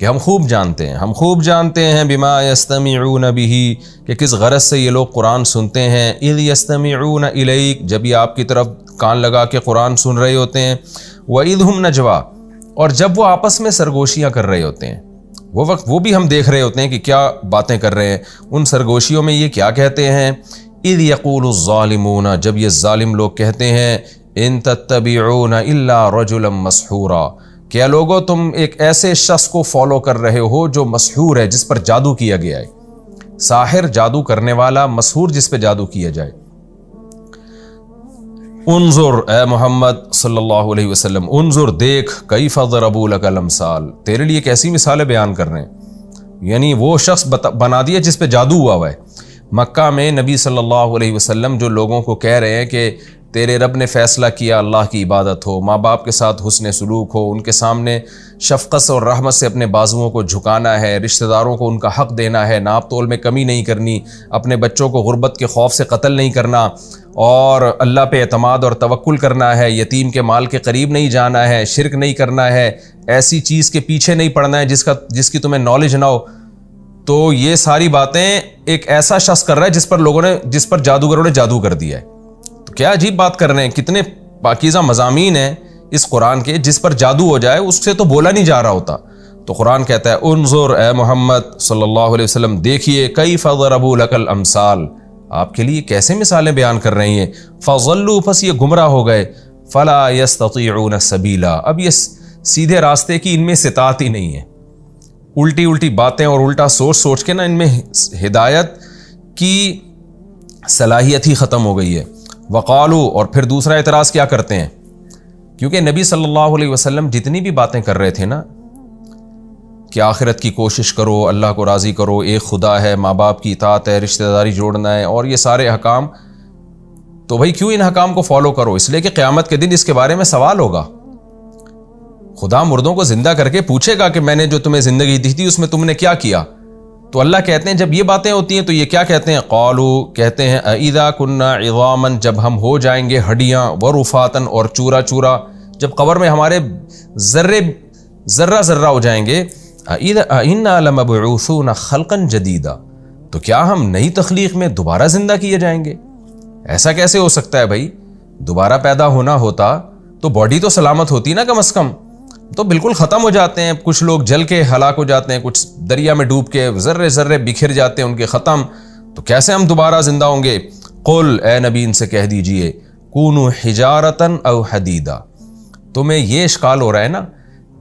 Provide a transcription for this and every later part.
کہ ہم خوب جانتے ہیں بما یستمعون بہ، کہ کس غرض سے یہ لوگ قرآن سنتے ہیں، اذ یستمعون الیک، جب یہ آپ کی طرف کان لگا کے قرآن سن رہے ہوتے ہیں، وَإِذْ هُمْ نَجْوَىٰ، اور جب وہ آپس میں سرگوشیاں کر رہے ہوتے ہیں، وہ وقت وہ بھی ہم دیکھ رہے ہوتے ہیں کہ کیا باتیں کر رہے ہیں، ان سرگوشیوں میں یہ کیا کہتے ہیں، اذ یقول الظالمون، جب یہ ظالم لوگ کہتے ہیں، ان تتبعون الا رجلا مسحورا، کیا لوگو تم ایک ایسے شخص کو فالو کر رہے ہو جو مسحور ہے، جس پر جادو کیا گیا ہے، ساحر جادو کرنے والا، مسحور جس پہ جادو کیا جائے۔ انظر اے محمد صلی اللہ علیہ وسلم، انظر دیکھ، کیف ضربوا لک الامثال، تیرے لیے کیسی مثالیں بیان کر رہے ہیں، یعنی وہ شخص بنا دیا جس پہ جادو ہوا ہے۔ مکہ میں نبی صلی اللہ علیہ وسلم جو لوگوں کو کہہ رہے ہیں کہ تیرے رب نے فیصلہ کیا اللہ کی عبادت ہو، ماں باپ کے ساتھ حسن سلوک ہو، ان کے سامنے شفقت اور رحمت سے اپنے بازوؤں کو جھکانا ہے، رشتہ داروں کو ان کا حق دینا ہے، ناپ تول میں کمی نہیں کرنی، اپنے بچوں کو غربت کے خوف سے قتل نہیں کرنا، اور اللہ پہ اعتماد اور توکل کرنا ہے، یتیم کے مال کے قریب نہیں جانا ہے، شرک نہیں کرنا ہے، ایسی چیز کے پیچھے نہیں پڑنا ہے جس کی تمہیں نالج نہ ہو۔ تو یہ ساری باتیں ایک ایسا شخص کر رہا ہے جس پر جادوگروں نے جادو کر دیا ہے۔ تو کیا عجیب بات کر رہے ہیں، کتنے پاکیزہ مضامین ہیں اس قرآن کے، جس پر جادو ہو جائے اس سے تو بولا نہیں جا رہا ہوتا۔ تو قرآن کہتا ہے انظر اے محمد صلی اللہ علیہ وسلم، دیکھیے کیف ضربوا لک الامثال، آپ کے لیے کیسے مثالیں بیان کر رہی ہیں، فضلوا، پس یہ گمراہ ہو گئے، فلا یستطیعون سبیلا، اب یہ سیدھے راستے کی ان میں استطاعت ہی نہیں ہے، الٹی باتیں اور الٹا سوچ کے نا ان میں ہدایت کی صلاحیت ہی ختم ہو گئی ہے۔ وقالو، اور پھر دوسرا اعتراض کیا کرتے ہیں، کیونکہ نبی صلی اللہ علیہ وسلم جتنی بھی باتیں کر رہے تھے نا کہ آخرت کی کوشش کرو، اللہ کو راضی کرو، ایک خدا ہے، ماں باپ کی اطاعت ہے، رشتہ داری جوڑنا ہے، اور یہ سارے احکام، تو بھائی کیوں ان احکام کو فالو کرو؟ اس لیے کہ قیامت کے دن اس کے بارے میں سوال ہوگا، خدا مردوں کو زندہ کر کے پوچھے گا کہ میں نے جو تمہیں زندگی دی تھی اس میں تم نے کیا کیا۔ تو اللہ کہتے ہیں جب یہ باتیں ہوتی ہیں تو یہ کیا کہتے ہیں، قالو، کہتے ہیں اذا کنا عظاما، جب ہم ہو جائیں گے ہڈیاں، ورفاتن، اور چورا چورا، جب قبر میں ہمارے ذرہ ہو جائیں گے، انا لمبعوثون خلقا جدیدا، تو کیا ہم نئی تخلیق میں دوبارہ زندہ کیے جائیں گے؟ ایسا کیسے ہو سکتا ہے بھائی؟ دوبارہ پیدا ہونا ہوتا تو باڈی تو سلامت ہوتی نا کم از کم، تو بالکل ختم ہو جاتے ہیں، کچھ لوگ جل کے ہلاک ہو جاتے ہیں، کچھ دریا میں ڈوب کے ذرے بکھر جاتے ہیں ان کے، ختم، تو کیسے ہم دوبارہ زندہ ہوں گے؟ قل، اے نبی ان سے کہہ دیجئے، کونوا حجارتا او حدیدا، تمہیں یہ اشکال ہو رہا ہے نا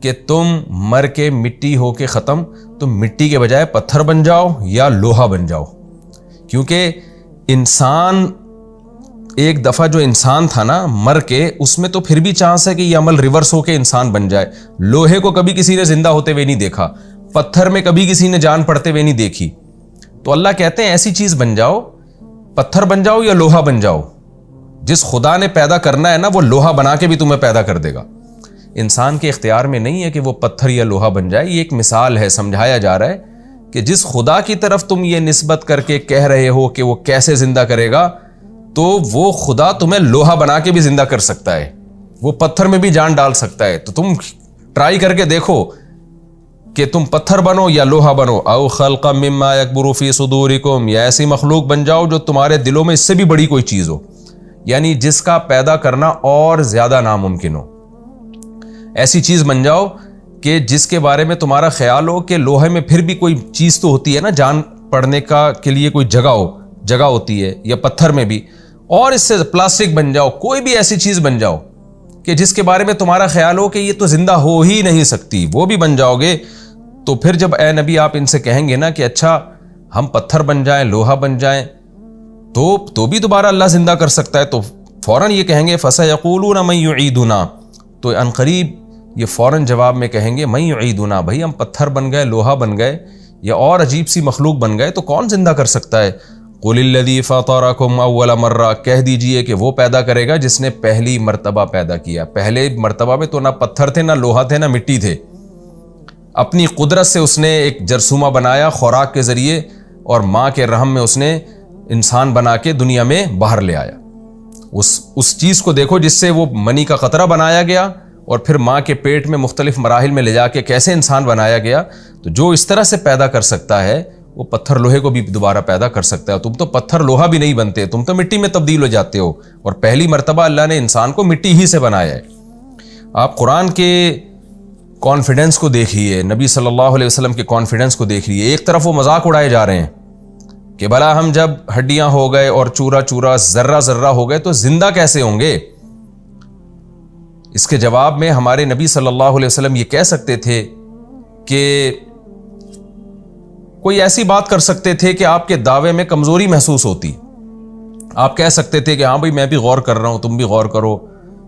کہ تم مر کے مٹی ہو کے ختم، تم مٹی کے بجائے پتھر بن جاؤ یا لوہا بن جاؤ، کیونکہ انسان ایک دفعہ جو انسان تھا نا مر کے، اس میں تو پھر بھی چانس ہے کہ یہ عمل ریورس ہو کے انسان بن جائے۔ لوہے کو کبھی کسی نے زندہ ہوتے ہوئے نہیں دیکھا، پتھر میں کبھی کسی نے جان پڑتے ہوئے نہیں دیکھی، تو اللہ کہتے ہیں ایسی چیز بن جاؤ، پتھر بن جاؤ یا لوہا بن جاؤ، جس خدا نے پیدا کرنا ہے نا وہ لوہا بنا کے بھی تمہیں پیدا کر دے گا۔ انسان کے اختیار میں نہیں ہے کہ وہ پتھر یا لوہا بن جائے، یہ ایک مثال ہے، سمجھایا جا رہا ہے کہ جس خدا کی طرف تم یہ نسبت کر کے کہہ رہے ہو کہ وہ کیسے زندہ کرے گا، تو وہ خدا تمہیں لوہا بنا کے بھی زندہ کر سکتا ہے، وہ پتھر میں بھی جان ڈال سکتا ہے، تو تم ٹرائی کر کے دیکھو کہ تم پتھر بنو یا لوہا بنو، او خلقا مما یکبر فی صدورکم، یا ایسی مخلوق بن جاؤ جو تمہارے دلوں میں اس سے بھی بڑی کوئی چیز ہو، یعنی جس کا پیدا کرنا اور زیادہ ناممکن ہو، ایسی چیز بن جاؤ کہ جس کے بارے میں تمہارا خیال ہو کہ لوہے میں پھر بھی کوئی چیز تو ہوتی ہے نا، جان پڑنے کا کے لیے کوئی جگہ ہوتی ہے، یا پتھر میں بھی، اور اس سے پلاسٹک بن جاؤ، کوئی بھی ایسی چیز بن جاؤ کہ جس کے بارے میں تمہارا خیال ہو کہ یہ تو زندہ ہو ہی نہیں سکتی، وہ بھی بن جاؤ گے۔ تو پھر جب اے نبی آپ ان سے کہیں گے نا کہ اچھا ہم پتھر بن جائیں، لوہا بن جائیں، تو بھی دوبارہ اللہ زندہ کر سکتا ہے، تو فوراً یہ کہیں گے فَسَيَقُولُونَ مَن يُعِيدُنَا، تو عنقریب یہ فوراً جواب میں کہیں گے مَن يُعِيدُنَا، بھائی ہم پتھر بن گئے، لوہا بن گئے، یا اور عجیب سی مخلوق بن گئے، تو کون زندہ کر سکتا ہے؟ قُلِ الَّذِي فَطَرَكُمْ أَوَّلَ مَرَّةٍ، کہہ دیجئے کہ وہ پیدا کرے گا جس نے پہلی مرتبہ پیدا کیا، پہلے مرتبہ میں تو نہ پتھر تھے، نہ لوہا تھے، نہ مٹی تھے، اپنی قدرت سے اس نے ایک جرثومہ بنایا خوراک کے ذریعے، اور ماں کے رحم میں اس نے انسان بنا کے دنیا میں باہر لے آیا۔ اس چیز کو دیکھو جس سے وہ منی کا قطرہ بنایا گیا، اور پھر ماں کے پیٹ میں مختلف مراحل میں لے جا کے کیسے انسان بنایا گیا، تو جو اس طرح سے پیدا کر سکتا ہے وہ پتھر لوہے کو بھی دوبارہ پیدا کر سکتا ہے. تم تو پتھر لوہا بھی نہیں بنتے, تم تو مٹی میں تبدیل ہو جاتے ہو, اور پہلی مرتبہ اللہ نے انسان کو مٹی ہی سے بنایا ہے. آپ قرآن کے کانفیڈنس کو دیکھیے, نبی صلی اللہ علیہ وسلم کے کانفیڈنس کو دیکھیے. ایک طرف وہ مذاق اڑائے جا رہے ہیں کہ بھلا ہم جب ہڈیاں ہو گئے اور چورا چورا ذرہ ذرہ ہو گئے تو زندہ کیسے ہوں گے. اس کے جواب میں ہمارے نبی صلی اللہ علیہ وسلم یہ کہہ سکتے تھے کہ کوئی ایسی بات کر سکتے تھے کہ آپ کے دعوے میں کمزوری محسوس ہوتی. آپ کہہ سکتے تھے کہ ہاں بھائی میں بھی غور کر رہا ہوں, تم بھی غور کرو.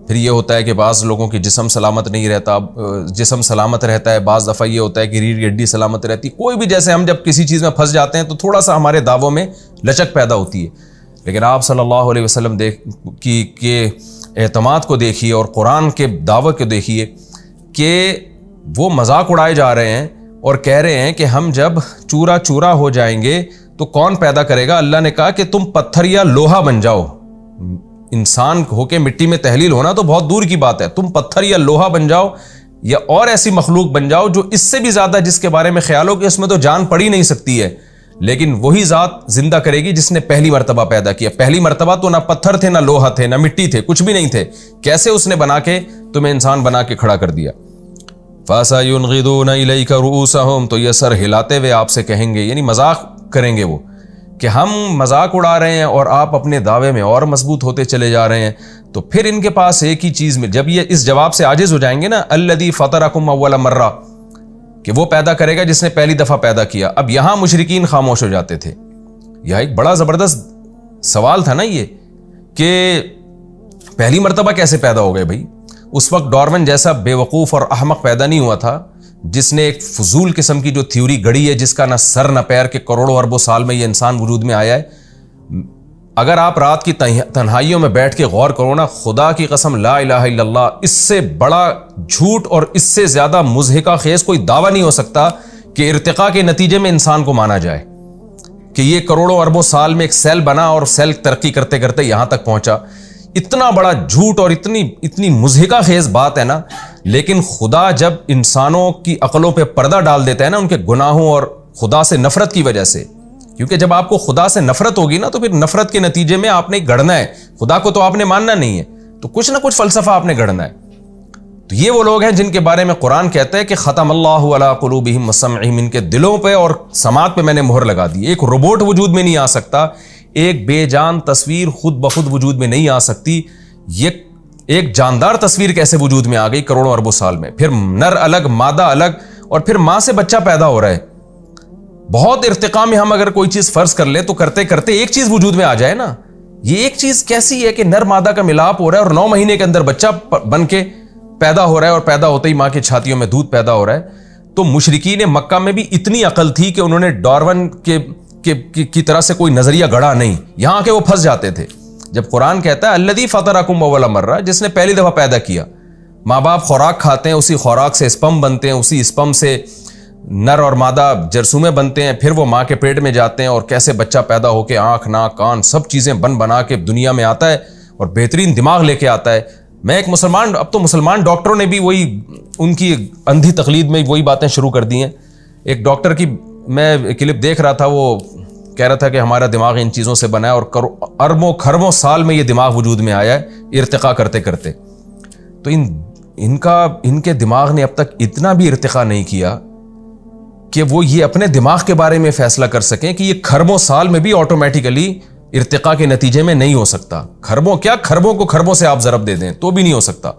پھر یہ ہوتا ہے کہ بعض لوگوں کی جسم سلامت نہیں رہتا, جسم سلامت رہتا ہے, بعض دفعہ یہ ہوتا ہے کہ ریڑھ کی ہڈی سلامت رہتی. کوئی بھی, جیسے ہم جب کسی چیز میں پھنس جاتے ہیں تو تھوڑا سا ہمارے دعووں میں لچک پیدا ہوتی ہے. لیکن آپ صلی اللہ علیہ وسلم کے اعتماد کو دیکھیے اور قرآن کے دعوے کو دیکھیے کہ وہ مذاق اڑائے جا رہے ہیں اور کہہ رہے ہیں کہ ہم جب چورا چورا ہو جائیں گے تو کون پیدا کرے گا. اللہ نے کہا کہ تم پتھر یا لوہا بن جاؤ. انسان ہو کے مٹی میں تحلیل ہونا تو بہت دور کی بات ہے, تم پتھر یا لوہا بن جاؤ یا اور ایسی مخلوق بن جاؤ جو اس سے بھی زیادہ, جس کے بارے میں خیال ہو کہ اس میں تو جان پڑ ہی نہیں سکتی ہے, لیکن وہی ذات زندہ کرے گی جس نے پہلی مرتبہ پیدا کیا. پہلی مرتبہ تو نہ پتھر تھے, نہ لوہا تھے, نہ مٹی تھے, کچھ بھی نہیں تھے. کیسے اس نے بنا کے تمہیں انسان بنا کے کھڑا کر دیا. فَسَيُنْغِضُونَ إِلَيْكَ رُؤُوسَهُمْ, تو یہ سر ہلاتے ہوئے آپ سے کہیں گے, یعنی مذاق کریں گے وہ کہ ہم مذاق اڑا رہے ہیں اور آپ اپنے دعوے میں اور مضبوط ہوتے چلے جا رہے ہیں. تو پھر ان کے پاس ایک ہی چیز میں, جب یہ اس جواب سے عاجز ہو جائیں گے نا, الذی فطرکم اول مرہ, کہ وہ پیدا کرے گا جس نے پہلی دفعہ پیدا کیا. اب یہاں مشرکین خاموش ہو جاتے تھے. یہ ایک بڑا زبردست سوال تھا نا یہ, کہ پہلی مرتبہ کیسے پیدا ہو گئے بھائی. اس وقت ڈارون جیسا بے وقوف اور احمق پیدا نہیں ہوا تھا جس نے ایک فضول قسم کی جو تھیوری گڑی ہے جس کا نہ سر نہ پیر کے کروڑوں اربوں سال میں یہ انسان وجود میں آیا ہے. اگر آپ رات کی تنہائیوں میں بیٹھ کے غور کرو نا, خدا کی قسم لا الہ الا اللہ, اس سے بڑا جھوٹ اور اس سے زیادہ مضحکہ خیز کوئی دعویٰ نہیں ہو سکتا کہ ارتقاء کے نتیجے میں انسان کو مانا جائے کہ یہ کروڑوں اربوں سال میں ایک سیل بنا اور سیل ترقی کرتے کرتے یہاں تک پہنچا. اتنا بڑا جھوٹ اور اتنی مضحکہ خیز بات ہے نا. لیکن خدا جب انسانوں کی عقلوں پہ پردہ ڈال دیتا ہے نا ان کے گناہوں اور خدا سے نفرت کی وجہ سے, کیونکہ جب آپ کو خدا سے نفرت ہوگی نا تو پھر نفرت کے نتیجے میں آپ نے گڑھنا ہے. خدا کو تو آپ نے ماننا نہیں ہے, تو کچھ نہ کچھ فلسفہ آپ نے گڑھنا ہے. تو یہ وہ لوگ ہیں جن کے بارے میں قرآن کہتا ہے کہ ختم اللہ علی قلوبہم وسمعہم, ان کے دلوں پہ اور سماعت پہ میں نے مہر لگا دی. ایک روبوٹ وجود میں نہیں آ سکتا, ایک بے جان تصویر خود بخود وجود میں نہیں آ سکتی. یہ ایک جاندار تصویر کیسے وجود میں آ گئی کروڑوں اربوں سال میں. پھر نر الگ, مادہ الگ, اور پھر ماں سے بچہ پیدا ہو رہا ہے. بہت ارتقاء میں ہم اگر کوئی چیز فرض کر لیں تو کرتے کرتے ایک چیز وجود میں آ جائے نا. یہ ایک چیز کیسی ہے کہ نر مادہ کا ملاپ ہو رہا ہے اور 9 مہینے کے اندر بچہ بن کے پیدا ہو رہا ہے, اور پیدا ہوتے ہی ماں کی چھاتیوں میں دودھ پیدا ہو رہا ہے. تو مشرکین مکہ میں بھی اتنی عقل تھی کہ انہوں نے ڈارون کی طرح سے کوئی نظریہ گڑا نہیں, یہاں کے وہ پھنس جاتے تھے. جب قرآن کہتا ہے الذی فطرکم اول مرہ, جس نے پہلی دفعہ پیدا کیا. ماں باپ خوراک کھاتے ہیں, اسی خوراک سے اسپم بنتے ہیں, اسی اسپم سے نر اور مادہ جرثومے بنتے ہیں, پھر وہ ماں کے پیٹ میں جاتے ہیں اور کیسے بچہ پیدا ہو کے آنکھ ناک کان سب چیزیں بنا کے دنیا میں آتا ہے اور بہترین دماغ لے کے آتا ہے. میں ایک مسلمان, اب تو مسلمان ڈاکٹروں نے بھی وہی ان کی اندھی تقلید میں وہی باتیں شروع کر دی ہیں. ایک ڈاکٹر کی میں کلپ دیکھ رہا تھا, وہ کہہ رہا تھا کہ ہمارا دماغ ان چیزوں سے بنا ہے اور اربوں خربوں سال میں یہ دماغ وجود میں آیا ہے ارتقاء کرتے کرتے. تو ان کے دماغ نے اب تک اتنا بھی ارتقاء نہیں کیا کہ وہ یہ اپنے دماغ کے بارے میں فیصلہ کر سکیں کہ یہ خربوں سال میں بھی آٹومیٹیکلی ارتقاء کے نتیجے میں نہیں ہو سکتا. خربوں کیا, خربوں کو خربوں سے آپ ضرب دے دیں تو بھی نہیں ہو سکتا.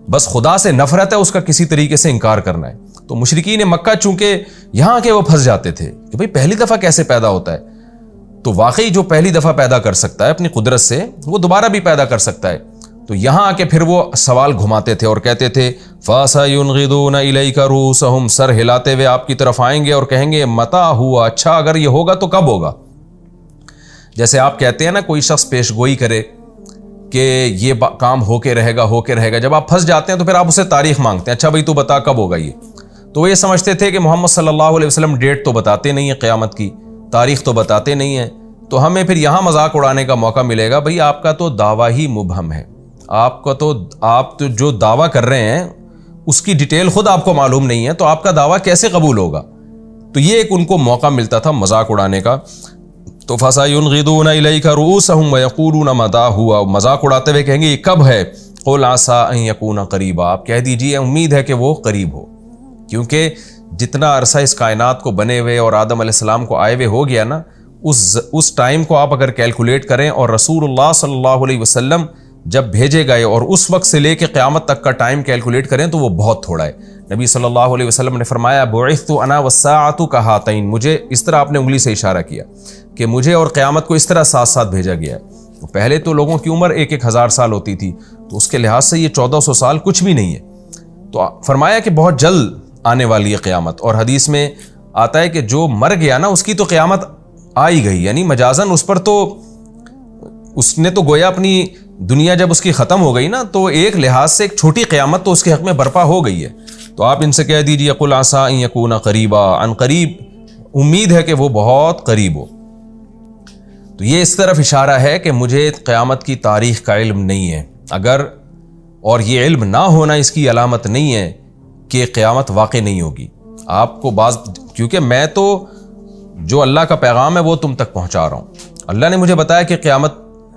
بس خدا سے نفرت ہے, اس کا کسی طریقے سے انکار کرنا ہے. تو مشرکین مکہ چونکہ یہاں کے وہ پھنس جاتے تھے کہ بھئی پہلی دفعہ کیسے پیدا ہوتا ہے. تو واقعی جو پہلی دفعہ پیدا کر سکتا ہے اپنی قدرت سے, وہ دوبارہ بھی پیدا کر سکتا ہے. تو یہاں آ کے پھر وہ سوال گھماتے تھے اور کہتے تھے فَسَيُنْغِضُونَ إِلَيْكَ رُؤُوسَهُمْ, سر ہلاتے ہوئے آپ کی طرف آئیں گے اور کہیں گے متى ہوا, اچھا اگر یہ ہوگا تو کب ہوگا. جیسے آپ کہتے ہیں نا کوئی شخص پیش گوئی کرے کہ یہ کام ہو کے رہے گا, جب آپ پھنس جاتے ہیں تو پھر آپ اسے تاریخ مانگتے ہیں, اچھا بھائی تو بتا کب ہوگا یہ. تو وہ یہ سمجھتے تھے کہ محمد صلی اللہ علیہ وسلم ڈیٹ تو بتاتے نہیں ہیں قیامت کی, تاریخ تو بتاتے نہیں ہیں, تو ہمیں پھر یہاں مذاق اڑانے کا موقع ملے گا. بھئی آپ کا تو دعویٰ ہی مبہم ہے, آپ تو جو دعویٰ کر رہے ہیں اس کی ڈیٹیل خود آپ کو معلوم نہیں ہے تو آپ کا دعویٰ کیسے قبول ہوگا؟ تو یہ ایک ان کو موقع ملتا تھا مذاق اڑانے کا. تو فَسَيُنْغِضُونَ إِلَيْكَ رُؤُوسَهُمْ وَيَقُولُونَ مَتَىٰ هُوَ، مذاق اڑاتے ہوئے کہیں گے یہ کب ہے؟ قُلْ عَسَىٰ أَن يَكُونَ قَرِيبًا، آپ کہہ دیجئے امید ہے کہ وہ قریب ہو. کیونکہ جتنا عرصہ اس کائنات کو بنے ہوئے اور آدم علیہ السلام کو آئے ہوئے ہو گیا نا، اس ٹائم کو آپ اگر کیلکولیٹ کریں اور رسول اللہ صلی اللہ علیہ وسلم جب بھیجے گئے اور اس وقت سے لے کے قیامت تک کا ٹائم کیلکولیٹ کریں تو وہ بہت تھوڑا ہے. نبی صلی اللہ علیہ وسلم نے فرمایا بعثت انا والساعۃ کہاتین، مجھے اس طرح آپ نے انگلی سے اشارہ کیا کہ مجھے اور قیامت کو اس طرح ساتھ ساتھ بھیجا گیا ہے. پہلے تو لوگوں کی عمر 1,000 سال ہوتی تھی، تو اس کے لحاظ سے یہ 1400 سال کچھ بھی نہیں ہے. تو فرمایا کہ بہت جلد آنے والی ہے قیامت. اور حدیث میں آتا ہے کہ جو مر گیا نا اس کی تو قیامت آ ہی گئی، یعنی مجازن اس پر تو اس نے تو گویا اپنی دنیا جب اس کی ختم ہو گئی نا تو ایک لحاظ سے ایک چھوٹی قیامت تو اس کے حق میں برپا ہو گئی ہے. تو آپ ان سے کہہ دیجیے قل عسیٰ ان یکون قریبا، عن قریب امید ہے کہ وہ بہت قریب ہو. تو یہ اس طرف اشارہ ہے کہ مجھے قیامت کی تاریخ کا علم نہیں ہے. اگر اور یہ علم نہ ہونا اس کی علامت نہیں ہے کہ قیامت واقع نہیں ہوگی. آپ کو کیونکہ میں تو جو اللہ کا پیغام ہے وہ تم تک پہنچا رہا ہوں. اللہ نے مجھے بتایا کہ قیامت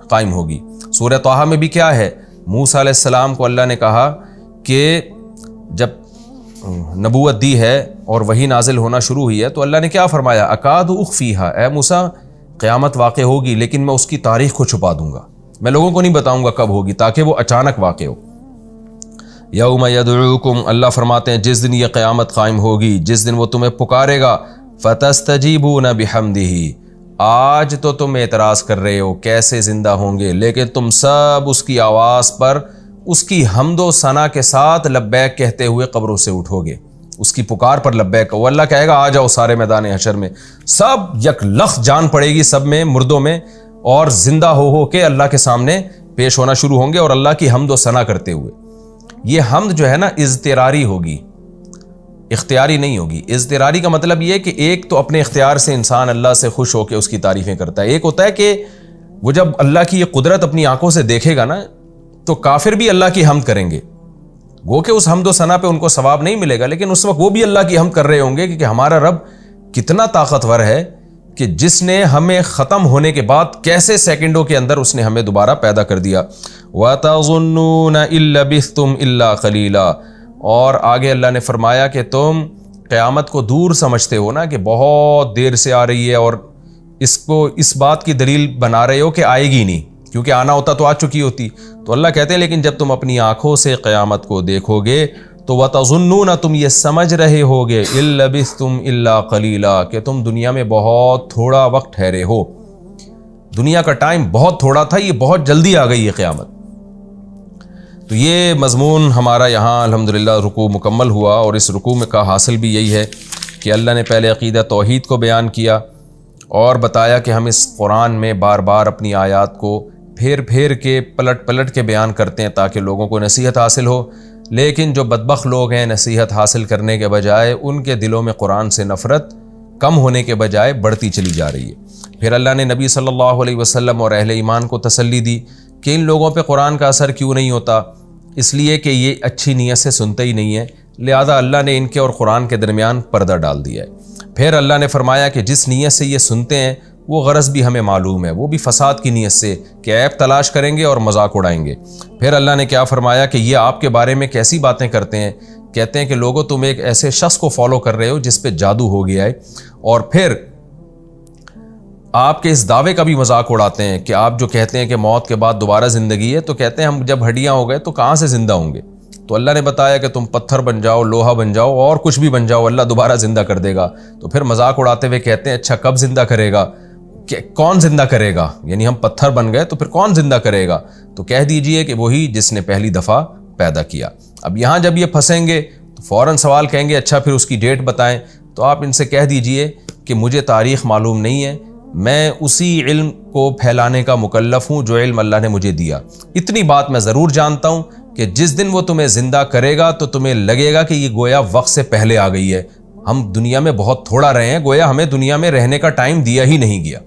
قائم ہوگی. سورہ طٰہٰ میں بھی کیا ہے، موسیٰ علیہ السلام کو اللہ نے کہا کہ جب نبوت دی ہے اور وحی نازل ہونا شروع ہوئی ہے تو اللہ نے کیا فرمایا، اکاد اخفیہا، اے موسیٰ قیامت واقع ہوگی لیکن میں اس کی تاریخ کو چھپا دوں گا، میں لوگوں کو نہیں بتاؤں گا کب ہوگی تاکہ وہ اچانک واقع ہو. یوم یدعوکم، اللہ فرماتے ہیں جس دن یہ قیامت قائم ہوگی، جس دن وہ تمہیں پکارے گا، فتستجیبون بحمدہ، آج تو تم اعتراض کر رہے ہو کیسے زندہ ہوں گے، لیکن تم سب اس کی آواز پر اس کی حمد و ثنا کے ساتھ لبیک کہتے ہوئے قبروں سے اٹھو گے. اس کی پکار پر لبیک، وہ اللہ کہے گا آ جاؤ سارے میدان حشر میں، سب یک لخت جان پڑے گی سب میں، مردوں میں، اور زندہ ہو کے اللہ کے سامنے پیش ہونا شروع ہوں گے اور اللہ کی حمد و ثنا کرتے ہوئے. یہ حمد جو ہے نا اضطراری ہوگی، اختیاری نہیں ہوگی. اضطراری کا مطلب یہ ہے کہ ایک تو اپنے اختیار سے انسان اللہ سے خوش ہو کے اس کی تعریفیں کرتا ہے، ایک ہوتا ہے کہ وہ جب اللہ کی یہ قدرت اپنی آنکھوں سے دیکھے گا نا تو کافر بھی اللہ کی حمد کریں گے، گو کہ اس حمد و ثنا پہ ان کو ثواب نہیں ملے گا لیکن اس وقت وہ بھی اللہ کی حمد کر رہے ہوں گے کہ ہمارا رب کتنا طاقتور ہے کہ جس نے ہمیں ختم ہونے کے بعد کیسے سیکنڈوں کے اندر اس نے ہمیں دوبارہ پیدا کر دیا. وَتَظُنُّونَ إِن لَبِثْتُمْ إِلَّا قَلِيلًا، اور آگے اللہ نے فرمایا کہ تم قیامت کو دور سمجھتے ہو نا کہ بہت دیر سے آ رہی ہے اور اس کو اس بات کی دلیل بنا رہے ہو کہ آئے گی نہیں، کیونکہ آنا ہوتا تو آ چکی ہوتی. تو اللہ کہتے ہیں لیکن جب تم اپنی آنکھوں سے قیامت کو دیکھو گے تو وَتَظُنُّونَ، تم یہ سمجھ رہے ہوگے إِن لَبِثْتُمْ إِلَّا قَلِيلًا، کہ تم دنیا میں بہت تھوڑا وقت ٹھہرے ہو. دنیا کا ٹائم بہت تھوڑا تھا، یہ بہت جلدی آ گئی ہے قیامت. تو یہ مضمون ہمارا یہاں الحمدللہ رکوع مکمل ہوا، اور اس رکوع میں کا حاصل بھی یہی ہے کہ اللہ نے پہلے عقیدہ توحید کو بیان کیا اور بتایا کہ ہم اس قرآن میں بار بار اپنی آیات کو پھیر پھیر کے پلٹ کے بیان کرتے ہیں تاکہ لوگوں کو نصیحت حاصل ہو. لیکن جو بدبخت لوگ ہیں نصیحت حاصل کرنے کے بجائے ان کے دلوں میں قرآن سے نفرت کم ہونے کے بجائے بڑھتی چلی جا رہی ہے. پھر اللہ نے نبی صلی اللہ علیہ وسلم اور اہل ایمان کو تسلی دی کہ ان لوگوں پہ قرآن کا اثر کیوں نہیں ہوتا، اس لیے کہ یہ اچھی نیت سے سنتے ہی نہیں ہیں، لہذا اللہ نے ان کے اور قرآن کے درمیان پردہ ڈال دیا ہے. پھر اللہ نے فرمایا کہ جس نیت سے یہ سنتے ہیں وہ غرض بھی ہمیں معلوم ہے، وہ بھی فساد کی نیت سے کہ عیب تلاش کریں گے اور مذاق اڑائیں گے. پھر اللہ نے کیا فرمایا کہ یہ آپ کے بارے میں کیسی باتیں کرتے ہیں، کہتے ہیں کہ لوگوں تم ایک ایسے شخص کو فالو کر رہے ہو جس پہ جادو ہو گیا ہے، اور پھر آپ کے اس دعوے کا بھی مذاق اڑاتے ہیں کہ آپ جو کہتے ہیں کہ موت کے بعد دوبارہ زندگی ہے، تو کہتے ہیں ہم جب ہڈیاں ہو گئے تو کہاں سے زندہ ہوں گے. تو اللہ نے بتایا کہ تم پتھر بن جاؤ، لوہا بن جاؤ، اور کچھ بھی بن جاؤ، اللہ دوبارہ زندہ کر دے گا. تو پھر مذاق اڑاتے ہوئے کہتے ہیں اچھا کب زندہ کرے گا، کہ کون زندہ کرے گا، یعنی ہم پتھر بن گئے تو پھر کون زندہ کرے گا. تو کہہ دیجئے کہ وہی جس نے پہلی دفعہ پیدا کیا. اب یہاں جب یہ پھنسیں گے تو فوراً سوال کہیں گے اچھا پھر اس کی ڈیٹ بتائیں. تو آپ ان سے کہہ دیجئے کہ مجھے تاریخ معلوم نہیں ہے، میں اسی علم کو پھیلانے کا مکلف ہوں جو علم اللہ نے مجھے دیا. اتنی بات میں ضرور جانتا ہوں کہ جس دن وہ تمہیں زندہ کرے گا تو تمہیں لگے گا کہ یہ گویا وقت سے پہلے آ گئی ہے، ہم دنیا میں بہت تھوڑا رہے ہیں، گویا ہمیں دنیا میں رہنے کا ٹائم دیا ہی نہیں گیا.